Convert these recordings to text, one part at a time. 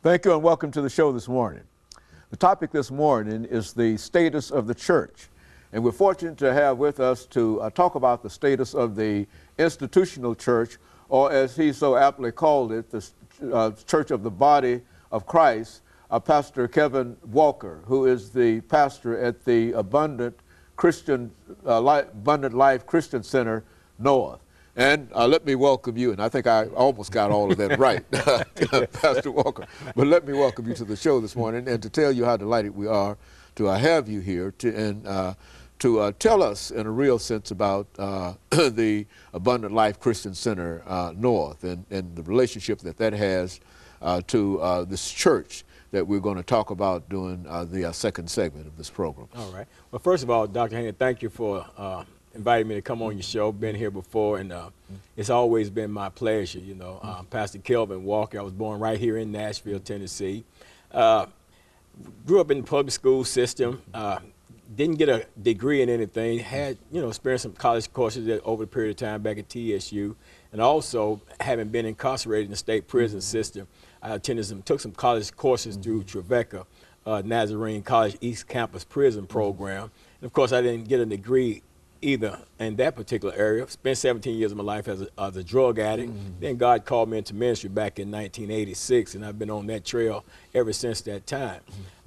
Thank you and welcome to the show this morning. The topic this morning is the status of the church. And we're fortunate to have with us to talk about the status of the institutional church, or as he so aptly called it, the church of the body of Christ, Pastor KWalker, who is the pastor at the Abundant Life Christian Center North. And let me welcome you, and I think I almost got all of that right, Pastor Walker. But let me welcome you to the show this morning and to tell you how delighted we are to have you here to tell us in a real sense about the Abundant Life Christian Center North and the relationship that has to this church that we're going to talk about during the second segment of this program. All right. Well, first of all, Dr. Haney, thank you for invited me to come on your show. Been here before, and it's always been my pleasure. You know, Pastor KWalker. I was born right here in Nashville, Tennessee. Grew up in the public school system. Didn't get a degree in anything. Had experienced some college courses over the period of time back at TSU, and also having been incarcerated in the state prison system, I took some college courses through Trevecca Nazarene College East Campus Prison Program. And of course, I didn't get a degree either in that particular area. Spent 17 years of my life as a drug addict. Then God called me into ministry back in 1986, and I've been on that trail ever since that time.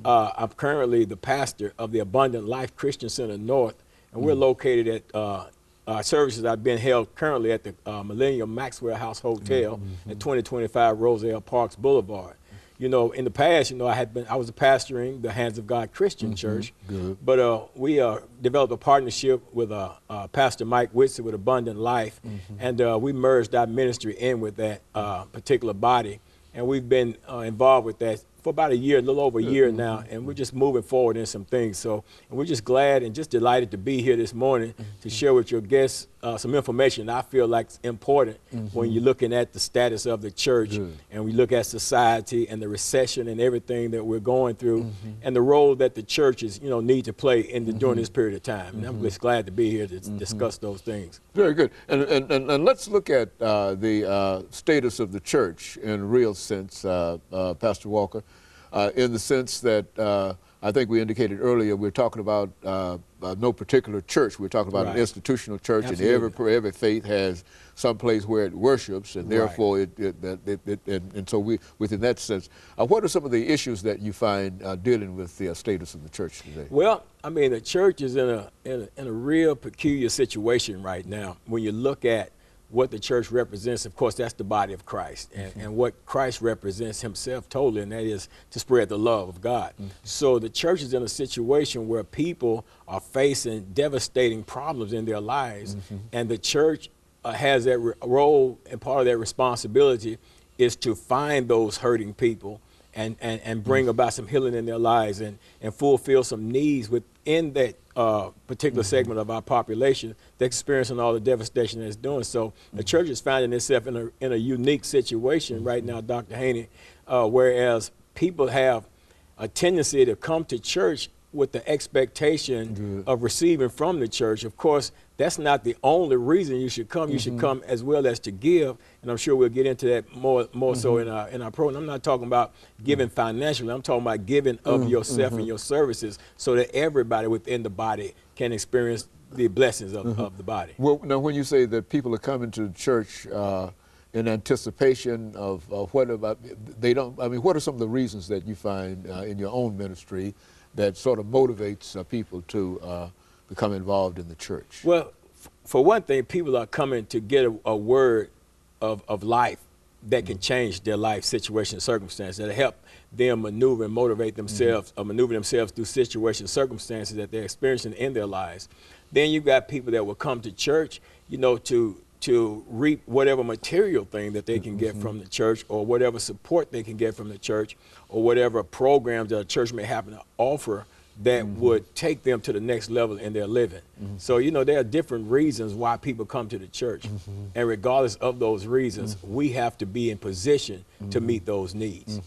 I'm currently the pastor of the Abundant Life Christian Center North, and we're located at services I've been held currently at the Millennium Maxwell House Hotel at 2025 Roselle Parks Boulevard. You know, in the past, I was a pastor in the Hands of God Christian Church. Good. But we developed a partnership with Pastor Mike Whitson with Abundant Life, and we merged our ministry in with that particular body. And we've been involved with that for about a year, a little over a year now, and we're just moving forward in some things. So we're just glad and just delighted to be here this morning to share with your guests some information that I feel like is important when you're looking at the status of the church and we look at society and the recession and everything that we're going through and the role that the churches, need to play during this period of time. And I'm just glad to be here to discuss those things. Very good. And let's look at the status of the church in a real sense, Pastor Walker. In the sense that I think we indicated earlier, we're talking about no particular church. We're talking about an institutional church, Absolutely. And every faith has some place where it worships, and therefore and so within that sense, what are some of the issues that you find dealing with the status of the church today? Well, I mean, the church is in a real peculiar situation right now. When you look at what the church represents, of course, that's the body of Christ, and what Christ represents himself totally, and that is to spread the love of God. So the church is in a situation where people are facing devastating problems in their lives, and the church has that role, and part of that responsibility is to find those hurting people and bring about some healing in their lives and fulfill some needs within that particular segment of our population that's experiencing all the devastation that it's doing. So the church is finding itself in a unique situation right now, Dr. Haney, whereas people have a tendency to come to church with the expectation of receiving from the church. Of course, that's not the only reason you should come. You should come as well as to give, and I'm sure we'll get into that more so in our program. I'm not talking about giving financially. I'm talking about giving of yourself and your services so that everybody within the body can experience the blessings of the body. Well, now, when you say that people are coming to the church in anticipation of what about they don't? I mean, what are some of the reasons that you find in your own ministry that sort of motivates people to become involved in the church? Well, for one thing, people are coming to get a word of life that can change their life situation and circumstances, that help them maneuver and motivate themselves, or maneuver themselves through situations and circumstances that they're experiencing in their lives. Then you've got people that will come to church, to reap whatever material thing that they can get from the church, or whatever support they can get from the church, or whatever programs that a church may happen to offer that would take them to the next level in their living. So, there are different reasons why people come to the church. And regardless of those reasons, we have to be in position to meet those needs.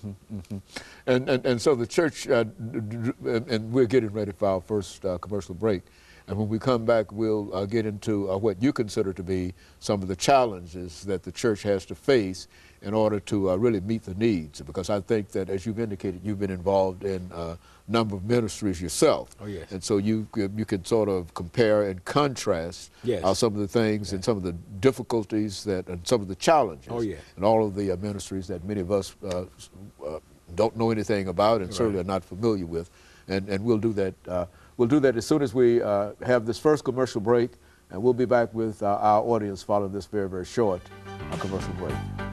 And so the church, and we're getting ready for our first commercial break. And when we come back, we'll get into what you consider to be some of the challenges that the church has to face in order to really meet the needs. Because I think that, as you've indicated, you've been involved in a number of ministries yourself. Oh, yes. And so you can sort of compare and contrast Yes. some of the things and some of the difficulties and some of the challenges Oh, yes. and all of the ministries that many of us don't know anything about and certainly are not familiar with. And we'll do that. We'll do that as soon as we have this first commercial break, and we'll be back with our audience following this very, very short commercial break.